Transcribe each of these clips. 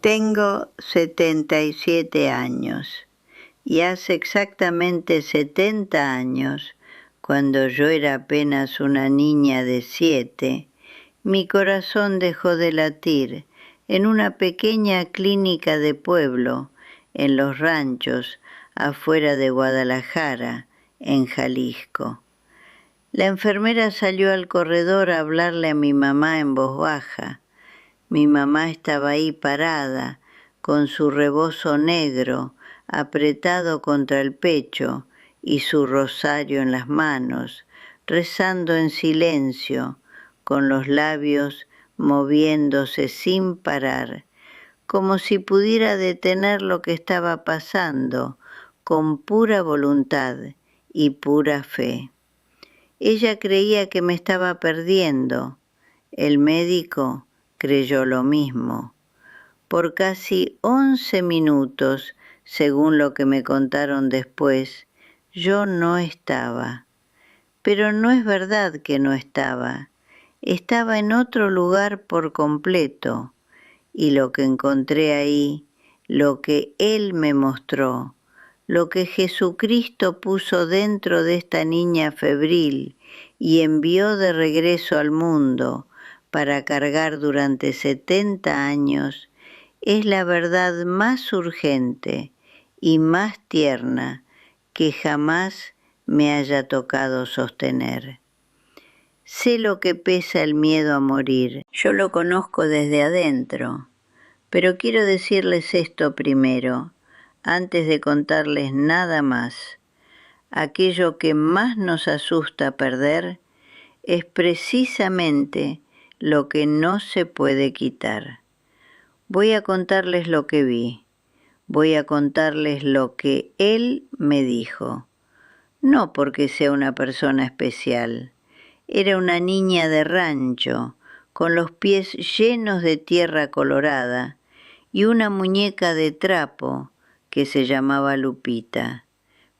Tengo 77 años y hace exactamente 70 años, cuando yo era apenas una niña de 7, mi corazón dejó de latir en una pequeña clínica de pueblo en los ranchos afuera de Guadalajara, en Jalisco. La enfermera salió al corredor a hablarle a mi mamá en voz baja. Mi mamá estaba ahí parada, con su rebozo negro apretado contra el pecho y su rosario en las manos, rezando en silencio, con los labios moviéndose sin parar, como si pudiera detener lo que estaba pasando, con pura voluntad y pura fe. Ella creía que me estaba perdiendo. El médico creyó lo mismo. Por casi 11 minutos, según lo que me contaron después, yo no estaba. Pero no es verdad que no estaba. Estaba en otro lugar por completo. Y lo que encontré ahí, lo que Él me mostró, lo que Jesucristo puso dentro de esta niña febril y envió de regreso al mundo para cargar durante 70 años, es la verdad más urgente y más tierna que jamás me haya tocado sostener. Sé lo que pesa el miedo a morir. Yo lo conozco desde adentro. Pero quiero decirles esto primero, antes de contarles nada más. Aquello que más nos asusta perder es precisamente lo que no se puede quitar. Voy a contarles lo que vi. Voy a contarles lo que Él me dijo. No porque sea una persona especial. Era una niña de rancho, con los pies llenos de tierra colorada y una muñeca de trapo que se llamaba Lupita.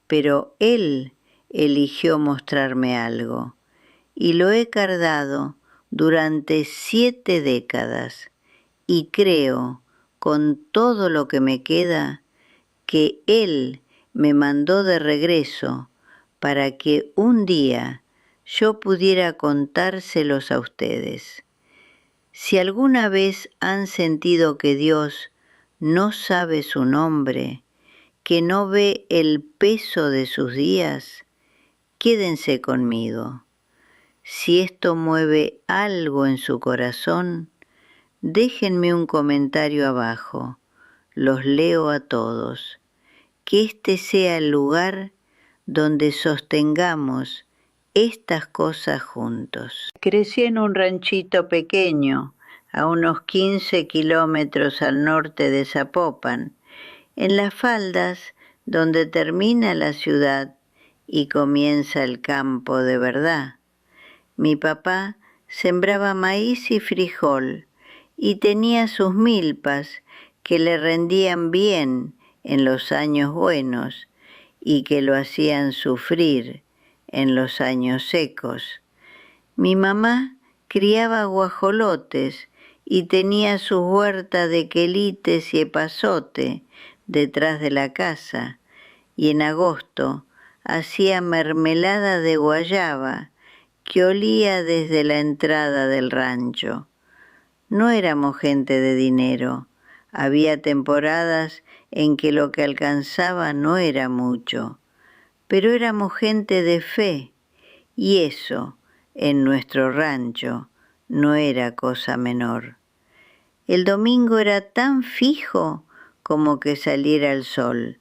Pero Él eligió mostrarme algo, y lo he guardado durante 7 décadas, y creo, con todo lo que me queda, que Él me mandó de regreso para que un día yo pudiera contárselos a ustedes. Si alguna vez han sentido que Dios no sabe su nombre, que no ve el peso de sus días, quédense conmigo. Si esto mueve algo en su corazón, déjenme un comentario abajo. Los leo a todos. Que este sea el lugar donde sostengamos estas cosas juntos. Crecí en un ranchito pequeño, a unos 15 kilómetros al norte de Zapopan, en las faldas donde termina la ciudad y comienza el campo de verdad. Mi papá sembraba maíz y frijol y tenía sus milpas que le rendían bien en los años buenos y que lo hacían sufrir en los años secos. Mi mamá criaba guajolotes y tenía su huerta de quelites y epazote detrás de la casa, y en agosto hacía mermelada de guayaba que olía desde la entrada del rancho. No éramos gente de dinero. Había temporadas en que lo que alcanzaba no era mucho, pero éramos gente de fe, y eso, en nuestro rancho, no era cosa menor. El domingo era tan fijo como que saliera el sol.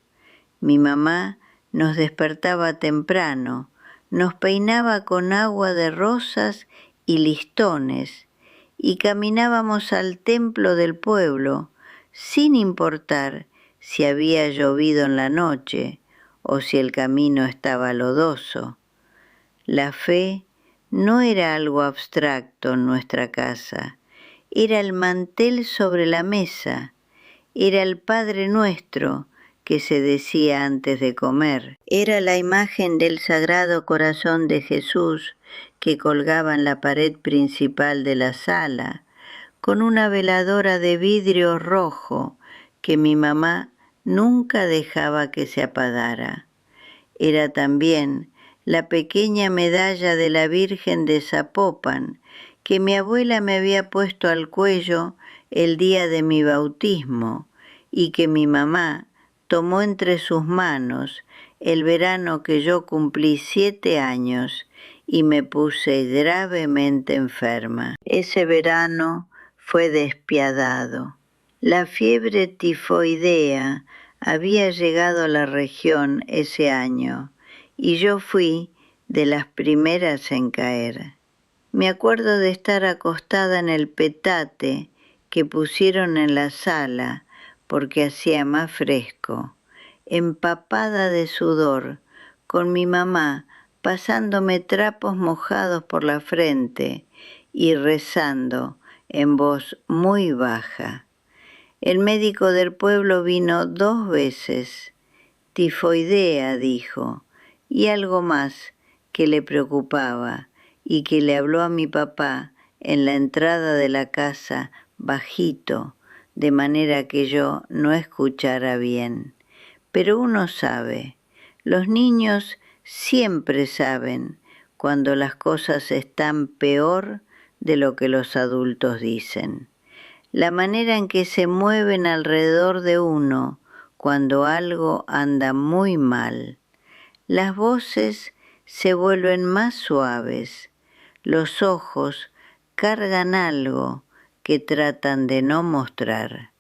Mi mamá nos despertaba temprano, nos peinaba con agua de rosas y listones, y caminábamos al templo del pueblo, sin importar si había llovido en la noche o si el camino estaba lodoso. La fe no era algo abstracto en nuestra casa, era el mantel sobre la mesa, era el Padre Nuestro que se decía antes de comer, era la imagen del Sagrado Corazón de Jesús que colgaba en la pared principal de la sala, con una veladora de vidrio rojo que mi mamá nunca dejaba que se apagara. Era también la pequeña medalla de la Virgen de Zapopan que mi abuela me había puesto al cuello el día de mi bautismo y que mi mamá tomó entre sus manos el verano que yo cumplí 7 años y me puse gravemente enferma. Ese verano fue despiadado. La fiebre tifoidea había llegado a la región ese año y yo fui de las primeras en caer. Me acuerdo de estar acostada en el petate que pusieron en la sala porque hacía más fresco, empapada de sudor, con mi mamá pasándome trapos mojados por la frente y rezando en voz muy baja. El médico del pueblo vino 2 veces. Tifoidea, dijo, y algo más que le preocupaba y que le habló a mi papá en la entrada de la casa bajito, de manera que yo no escuchara bien. Pero uno sabe, los niños siempre saben cuando las cosas están peor de lo que los adultos dicen. La manera en que se mueven alrededor de uno cuando algo anda muy mal. Las voces se vuelven más suaves, los ojos cargan algo que tratan de no mostrar.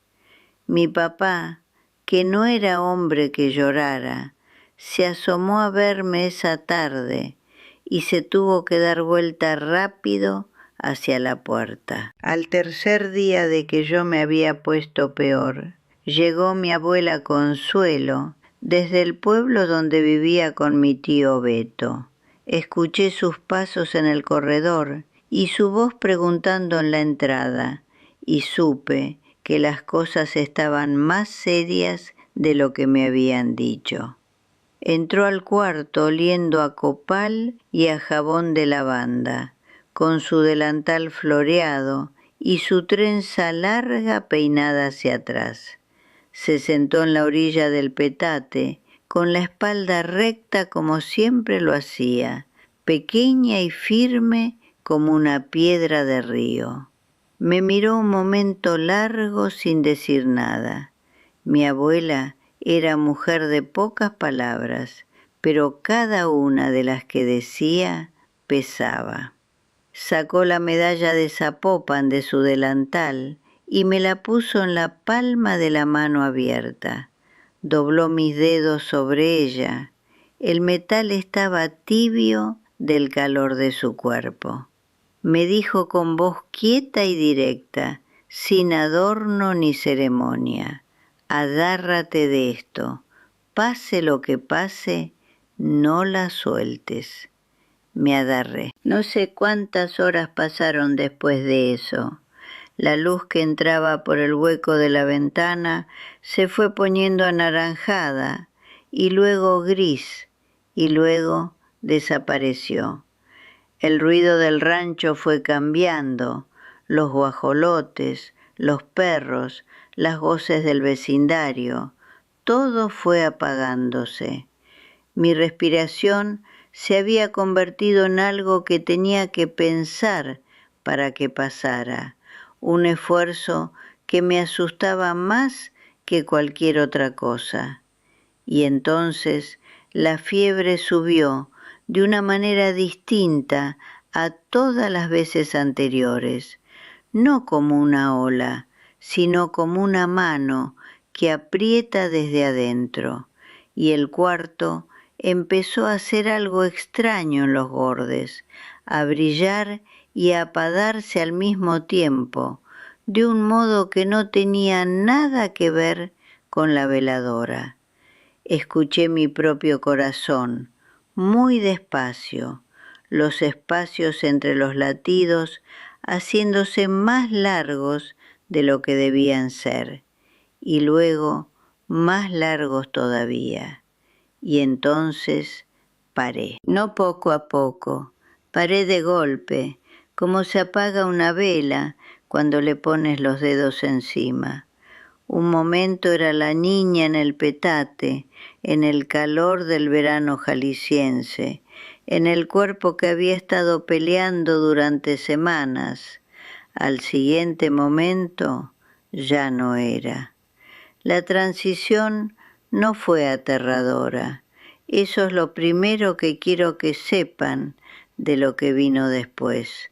Mi papá, que no era hombre que llorara, se asomó a verme esa tarde y se tuvo que dar vuelta rápido hacia la puerta. Al tercer día de que yo me había puesto peor, llegó mi abuela Consuelo desde el pueblo donde vivía con mi tío Beto. Escuché sus pasos en el corredor y su voz preguntando en la entrada, y supe que las cosas estaban más serias de lo que me habían dicho. Entró al cuarto oliendo a copal y a jabón de lavanda, con su delantal floreado y su trenza larga peinada hacia atrás. Se sentó en la orilla del petate, con la espalda recta como siempre lo hacía, pequeña y firme como una piedra de río. Me miró un momento largo sin decir nada. Mi abuela era mujer de pocas palabras, pero cada una de las que decía pesaba. Sacó la medalla de Zapopan de su delantal y me la puso en la palma de la mano abierta. Dobló mis dedos sobre ella. El metal estaba tibio del calor de su cuerpo. Me dijo con voz quieta y directa, sin adorno ni ceremonia: agárrate de esto, pase lo que pase, no la sueltes. Me agarré. No sé cuántas horas pasaron después de eso. La luz que entraba por el hueco de la ventana se fue poniendo anaranjada y luego gris y luego desapareció. El ruido del rancho fue cambiando, los guajolotes, los perros, las voces del vecindario, todo fue apagándose. Mi respiración se había convertido en algo que tenía que pensar para que pasara, un esfuerzo que me asustaba más que cualquier otra cosa. Y entonces la fiebre subió de una manera distinta a todas las veces anteriores, no como una ola, sino como una mano que aprieta desde adentro, y el cuarto empezó a hacer algo extraño en los bordes, a brillar y a apagarse al mismo tiempo, de un modo que no tenía nada que ver con la veladora. Escuché mi propio corazón, muy despacio, los espacios entre los latidos haciéndose más largos de lo que debían ser, y luego más largos todavía. Y entonces paré. No poco a poco, paré de golpe, como se apaga una vela cuando le pones los dedos encima. Un momento era la niña en el petate, en el calor del verano jalisciense, en el cuerpo que había estado peleando durante semanas. Al siguiente momento ya no era. La transición no fue aterradora. Eso es lo primero que quiero que sepan de lo que vino después.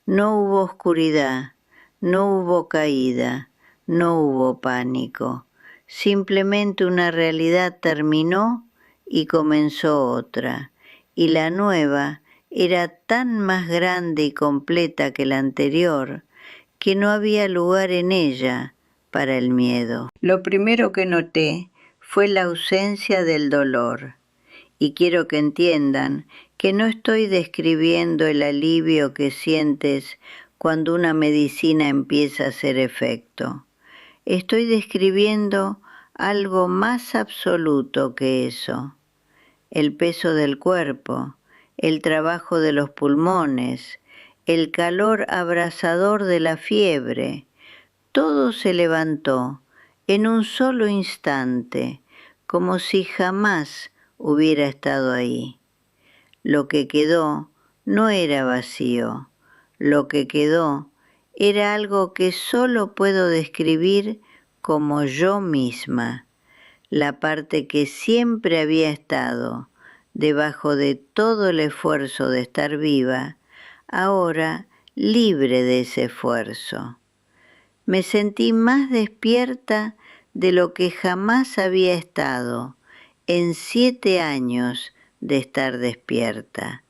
No hubo oscuridad, no hubo caída, no hubo pánico. Simplemente una realidad terminó y comenzó otra. Y la nueva era tan más grande y completa que la anterior que no había lugar en ella para el miedo. Lo primero que noté fue la ausencia del dolor. Y quiero que entiendan que no estoy describiendo el alivio que sientes cuando una medicina empieza a hacer efecto. Estoy describiendo algo más absoluto que eso. El peso del cuerpo, el trabajo de los pulmones, el calor abrasador de la fiebre, todo se levantó en un solo instante, como si jamás hubiera estado ahí. Lo que quedó no era vacío, lo que quedó era algo que solo puedo describir como yo misma, la parte que siempre había estado debajo de todo el esfuerzo de estar viva, ahora libre de ese esfuerzo. Me sentí más despierta de lo que jamás había estado en 7 años de estar despierta,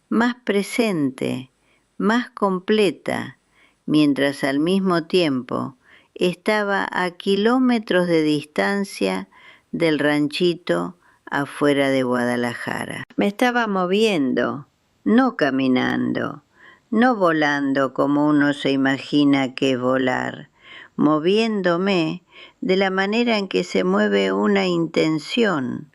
más presente, más completa, mientras al mismo tiempo estaba a kilómetros de distancia del ranchito afuera de Guadalajara. Me estaba moviendo, no caminando, no volando como uno se imagina que es volar, moviéndome de la manera en que se mueve una intención,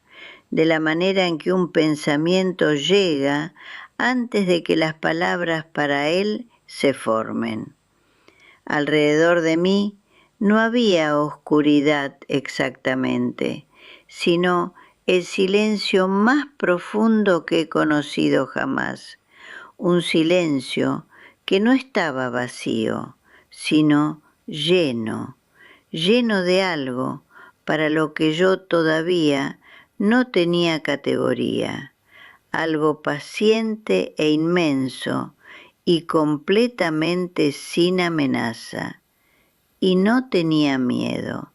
de la manera en que un pensamiento llega antes de que las palabras para él se formen. Alrededor de mí no había oscuridad exactamente, sino el silencio más profundo que he conocido jamás. Un silencio que no estaba vacío, sino lleno de algo para lo que yo todavía no tenía categoría, algo paciente e inmenso y completamente sin amenaza. Y no tenía miedo.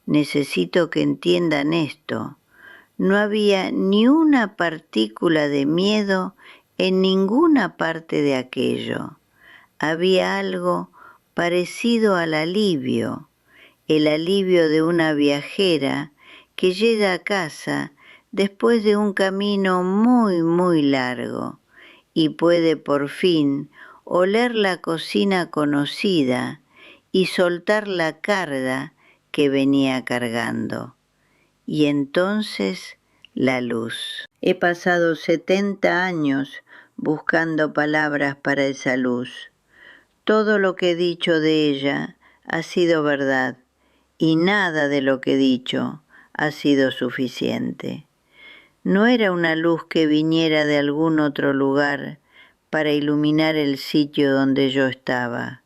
Necesito que entiendan esto. No había ni una partícula de miedo en ninguna parte de aquello. Había algo parecido al alivio, el alivio de una viajera que llega a casa después de un camino muy largo y puede por fin oler la cocina conocida y soltar la carga que venía cargando. Y entonces la luz. He pasado 70 años buscando palabras para esa luz. Todo lo que he dicho de ella ha sido verdad y nada de lo que he dicho ha sido suficiente. No era una luz que viniera de algún otro lugar para iluminar el sitio donde yo estaba.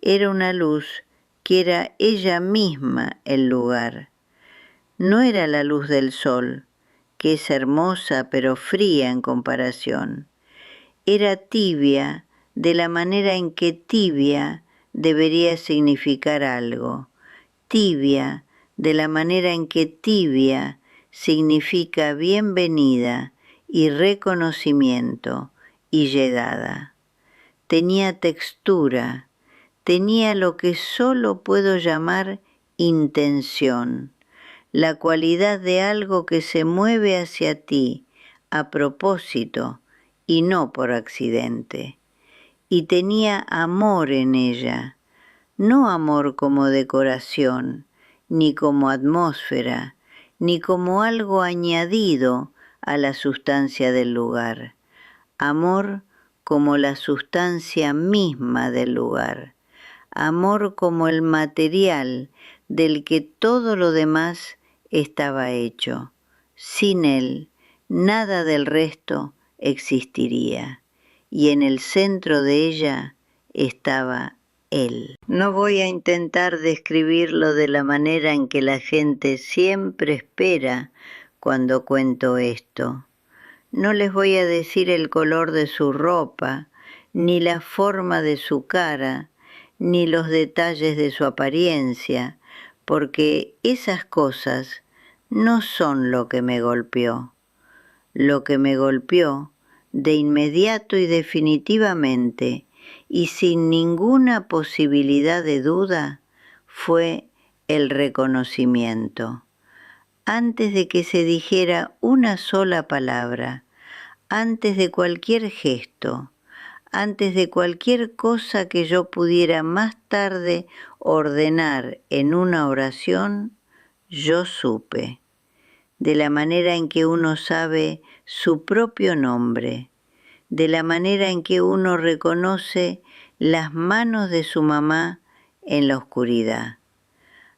Era una luz que era ella misma el lugar. No era la luz del sol, que es hermosa pero fría en comparación. Era tibia de la manera en que tibia debería significar algo. Tibia de la manera en que tibia significa bienvenida y reconocimiento y llegada. Tenía textura, tenía lo que solo puedo llamar intención, la cualidad de algo que se mueve hacia ti a propósito y no por accidente. Y tenía amor en ella, no amor como decoración, ni como atmósfera, ni como algo añadido a la sustancia del lugar. Amor como la sustancia misma del lugar. amor como el material del que todo lo demás estaba hecho. Sin él, nada del resto existiría, y en el centro de ella estaba él. No voy a intentar describirlo de la manera en que la gente siempre espera cuando cuento esto. No les voy a decir el color de su ropa, ni la forma de su cara, ni los detalles de su apariencia, porque esas cosas no son lo que me golpeó. Lo que me golpeó, de inmediato y definitivamente, y sin ninguna posibilidad de duda, fue el reconocimiento. Antes de que se dijera una sola palabra, antes de cualquier gesto, antes de cualquier cosa que yo pudiera más tarde ordenar en una oración, yo supe, de la manera en que uno sabe su propio nombre, de la manera en que uno reconoce las manos de su mamá en la oscuridad,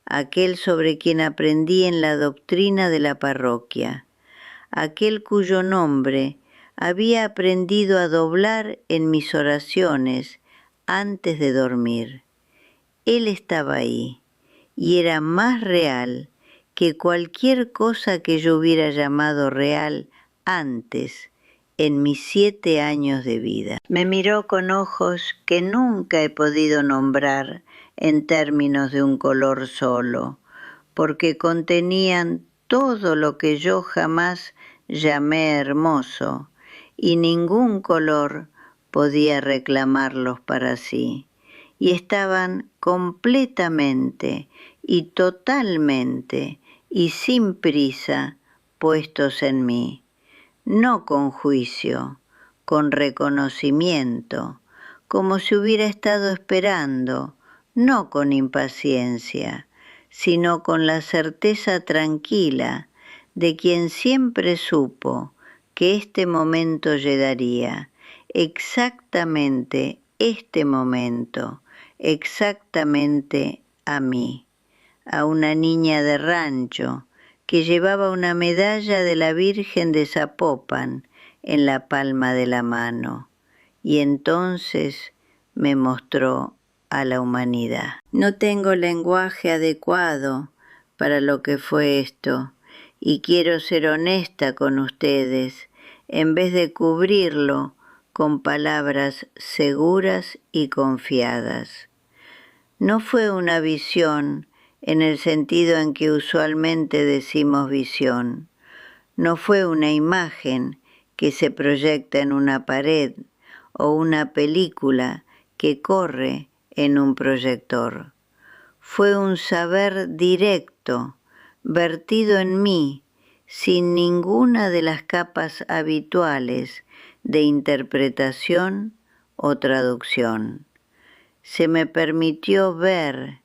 aquel sobre quien aprendí en la doctrina de la parroquia, aquel cuyo nombre había aprendido a doblar en mis oraciones antes de dormir. Él estaba ahí y era más real que cualquier cosa que yo hubiera llamado real antes en mis 7 años de vida. Me miró con ojos que nunca he podido nombrar en términos de un color solo, porque contenían todo lo que yo jamás llamé hermoso, y ningún color podía reclamarlos para sí, y estaban completamente y totalmente y sin prisa puestos en mí, no con juicio, con reconocimiento, como si hubiera estado esperando, no con impaciencia, sino con la certeza tranquila de quien siempre supo que este momento llegaría, exactamente este momento, exactamente a mí, a una niña de rancho que llevaba una medalla de la Virgen de Zapopan en la palma de la mano, y entonces me mostró a la humanidad. No tengo lenguaje adecuado para lo que fue esto, y quiero ser honesta con ustedes, en vez de cubrirlo con palabras seguras y confiadas. No fue una visión en el sentido en que usualmente decimos visión. No fue una imagen que se proyecta en una pared o una película que corre en un proyector. Fue un saber directo, vertido en mí, sin ninguna de las capas habituales de interpretación o traducción. Se me permitió ver,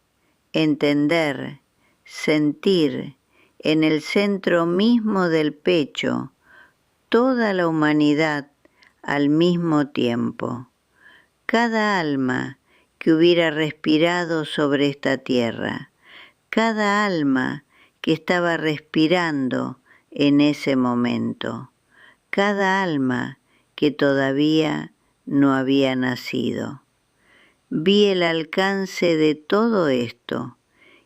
entender, sentir en el centro mismo del pecho toda la humanidad al mismo tiempo, cada alma que hubiera respirado sobre esta tierra, cada alma que estaba respirando en ese momento, cada alma que todavía no había nacido. Vi el alcance de todo esto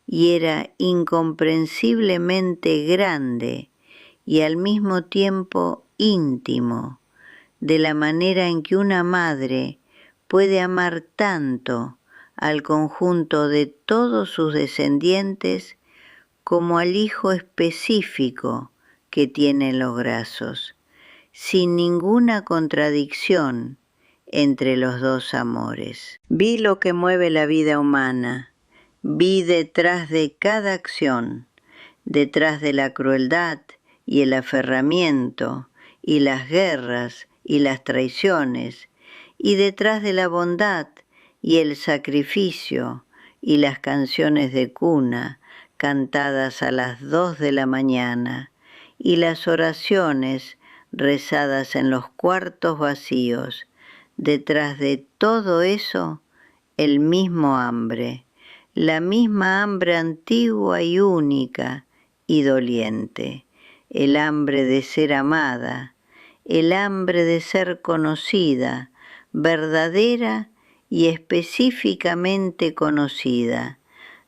y era incomprensiblemente grande y al mismo tiempo íntimo, de la manera en que una madre puede amar tanto al conjunto de todos sus descendientes como al hijo específico que tiene en los brazos, sin ninguna contradicción entre los dos amores. Vi lo que mueve la vida humana, vi detrás de cada acción, detrás de la crueldad y el aferramiento, y las guerras y las traiciones, y detrás de la bondad y el sacrificio, y las canciones de cuna cantadas a las 2 de la mañana, y las oraciones rezadas en los cuartos vacíos. Detrás de todo eso, el mismo hambre, la misma hambre antigua y única y doliente, el hambre de ser amada, el hambre de ser conocida, verdadera y específicamente conocida,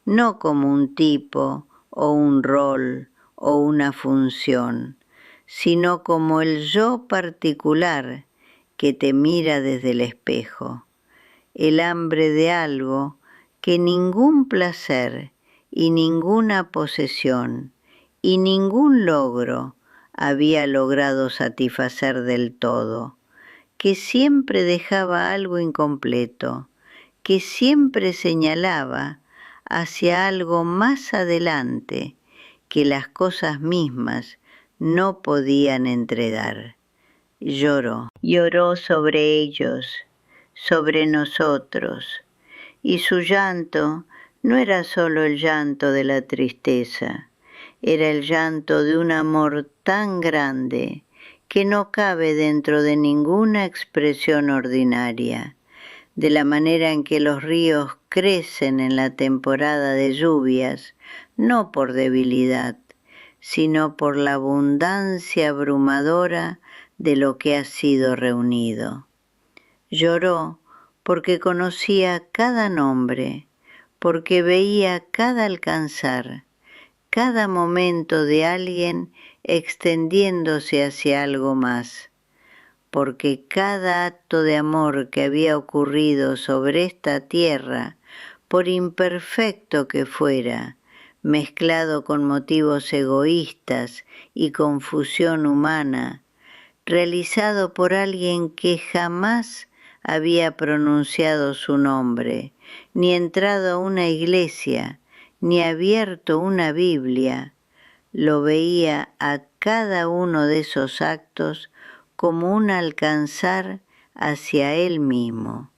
no como un tipo o un rol o una función, sino como el yo particular que te mira desde el espejo, el hambre de algo que ningún placer y ninguna posesión y ningún logro había logrado satisfacer del todo, que siempre dejaba algo incompleto, que siempre señalaba hacia algo más adelante que las cosas mismas no podían entregar. Lloró sobre ellos, sobre nosotros, y su llanto no era solo el llanto de la tristeza, era el llanto de un amor tan grande que no cabe dentro de ninguna expresión ordinaria, de la manera en que los ríos crecen en la temporada de lluvias, no por debilidad, sino por la abundancia abrumadora de lo que ha sido reunido. Lloró porque conocía cada nombre, porque veía cada alcanzar, cada momento de alguien extendiéndose hacia algo más, porque cada acto de amor que había ocurrido sobre esta tierra, por imperfecto que fuera, mezclado con motivos egoístas y confusión humana, realizado por alguien que jamás había pronunciado su nombre, ni entrado a una iglesia, ni abierto una Biblia, lo veía a cada uno de esos actos como un alcanzar hacia él mismo,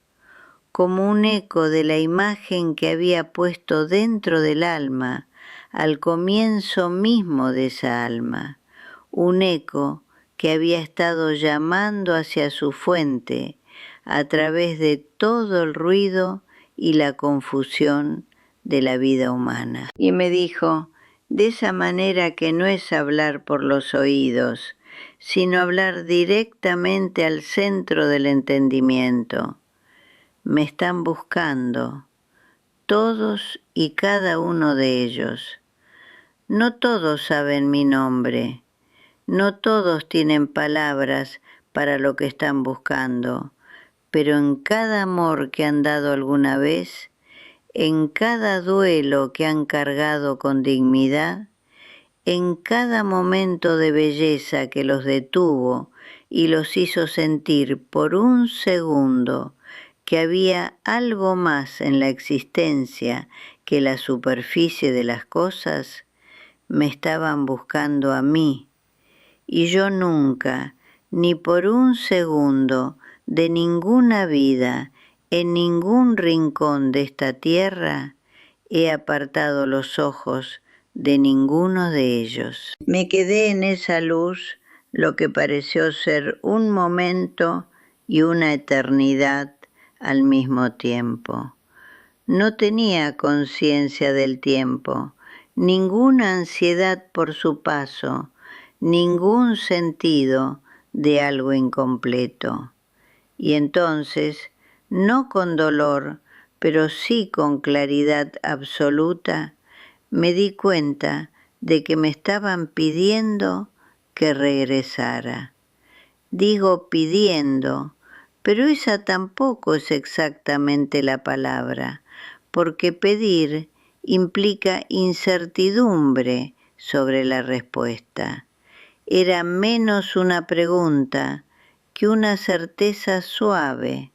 como un eco de la imagen que había puesto dentro del alma al comienzo mismo de esa alma, un eco que había estado llamando hacia su fuente a través de todo el ruido y la confusión de la vida humana. Y me dijo, de esa manera que no es hablar por los oídos, sino hablar directamente al centro del entendimiento. Me están buscando, todos y cada uno de ellos. No todos saben mi nombre, no todos tienen palabras para lo que están buscando, pero en cada amor que han dado alguna vez, en cada duelo que han cargado con dignidad, en cada momento de belleza que los detuvo y los hizo sentir por un segundo que había algo más en la existencia que la superficie de las cosas, me estaban buscando a mí, y yo nunca, ni por un segundo de ninguna vida, en ningún rincón de esta tierra, he apartado los ojos de ninguno de ellos. Me quedé en esa luz lo que pareció ser un momento y una eternidad al mismo tiempo. No tenía conciencia del tiempo, ninguna ansiedad por su paso, ningún sentido de algo incompleto. Y entonces, no con dolor, pero sí con claridad absoluta, me di cuenta de que me estaban pidiendo que regresara. Digo pidiendo, pero esa tampoco es exactamente la palabra, porque pedir implica incertidumbre sobre la respuesta. Era menos una pregunta que una certeza suave.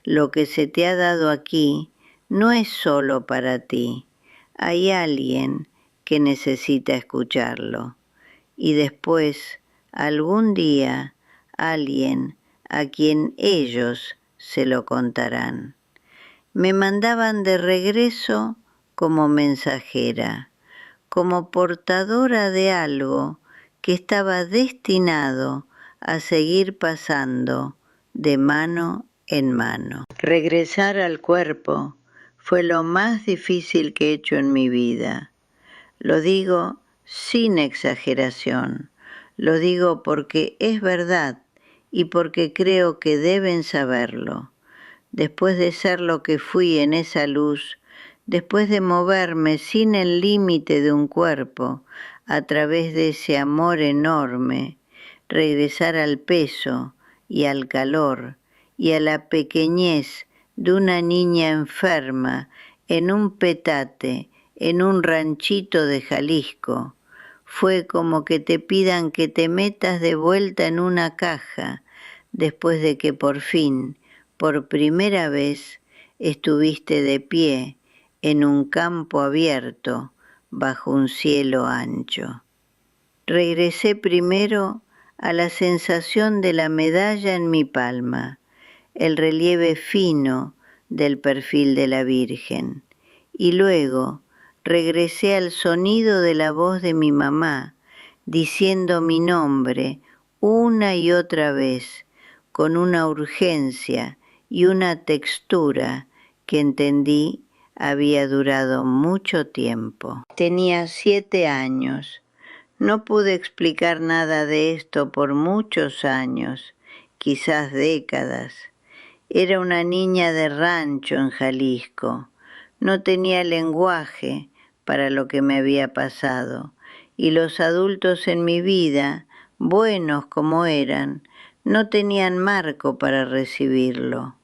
Lo que se te ha dado aquí no es solo para ti. Hay alguien que necesita escucharlo. Y después, algún día, alguien a quien ellos se lo contarán. Me mandaban de regreso como mensajera, como portadora de algo que estaba destinado a seguir pasando de mano en mano. Regresar al cuerpo Fue lo más difícil que he hecho en mi vida. Lo digo sin exageración. Lo digo porque es verdad y porque creo que deben saberlo. Después de ser lo que fui en esa luz, después de moverme sin el límite de un cuerpo, a través de ese amor enorme, regresar al peso y al calor y a la pequeñez de una niña enferma en un petate, en un ranchito de Jalisco. Fue como que te pidan que te metas de vuelta en una caja, después de que por fin, por primera vez, estuviste de pie en un campo abierto bajo un cielo ancho. Regresé primero a la sensación de la medalla en mi palma, el relieve fino del perfil de la Virgen, y luego regresé al sonido de la voz de mi mamá, diciendo mi nombre una y otra vez, con una urgencia y una textura que entendí había durado mucho tiempo. Tenía 7 años. No pude explicar nada de esto por muchos años, quizás décadas. Era una niña de rancho en Jalisco. No tenía lenguaje para lo que me había pasado, y los adultos en mi vida, buenos como eran, no tenían marco para recibirlo.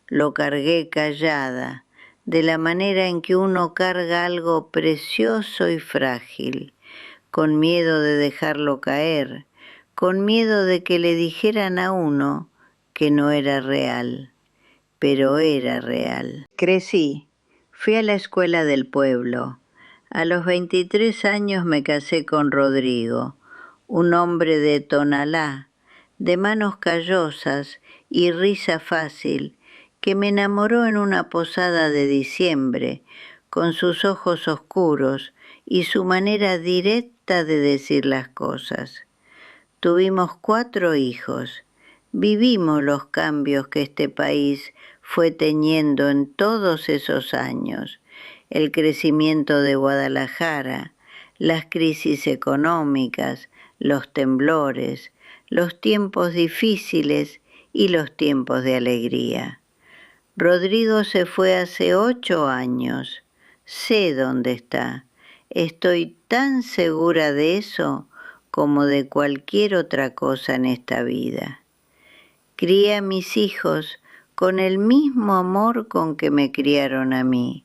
Lo cargué callada, de la manera en que uno carga algo precioso y frágil, con miedo de dejarlo caer, con miedo de que le dijeran a uno que no era real. Pero era real. Crecí, fui a la escuela del pueblo. A los 23 años me casé con Rodrigo, un hombre de Tonalá, de manos callosas y risa fácil, que me enamoró en una posada de diciembre, con sus ojos oscuros y su manera directa de decir las cosas. Tuvimos 4 hijos. Vivimos los cambios que este país fue teniendo en todos esos años, el crecimiento de Guadalajara, las crisis económicas, los temblores, los tiempos difíciles y los tiempos de alegría. Rodrigo se fue hace 8 años. Sé dónde está. Estoy tan segura de eso como de cualquier otra cosa en esta vida. Crié a mis hijos con el mismo amor con que me criaron a mí.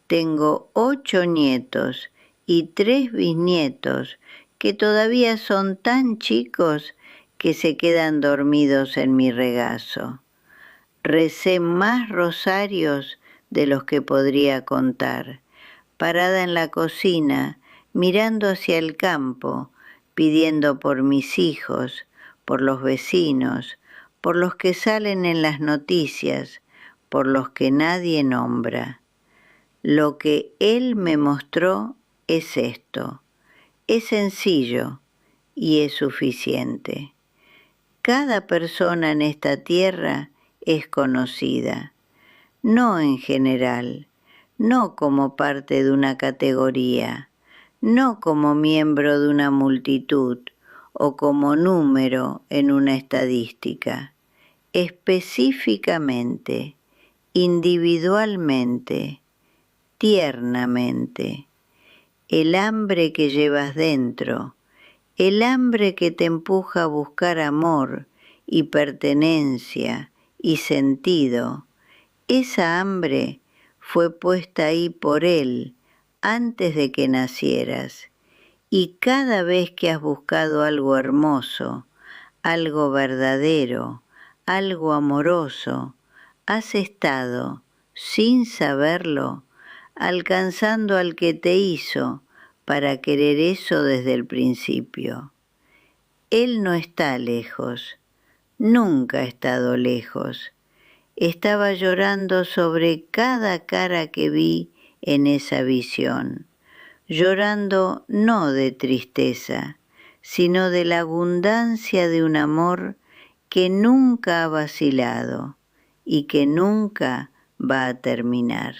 Tengo 8 nietos y 3 bisnietos que todavía son tan chicos que se quedan dormidos en mi regazo. Recé más rosarios de los que podría contar, parada en la cocina, mirando hacia el campo, pidiendo por mis hijos, por los vecinos, por los que salen en las noticias, por los que nadie nombra. Lo que él me mostró es esto. Es sencillo y es suficiente. Cada persona en esta tierra es conocida, no en general, no como parte de una categoría, no como miembro de una multitud o como número en una estadística. Específicamente, individualmente, tiernamente. El hambre que llevas dentro, el hambre que te empuja a buscar amor y pertenencia y sentido, esa hambre fue puesta ahí por él antes de que nacieras, y cada vez que has buscado algo hermoso, algo verdadero, algo amoroso, has estado, sin saberlo, alcanzando al que te hizo para querer eso desde el principio. Él no está lejos, nunca ha estado lejos. Estaba llorando sobre cada cara que vi en esa visión, llorando no de tristeza, sino de la abundancia de un amor que nunca ha vacilado y que nunca va a terminar.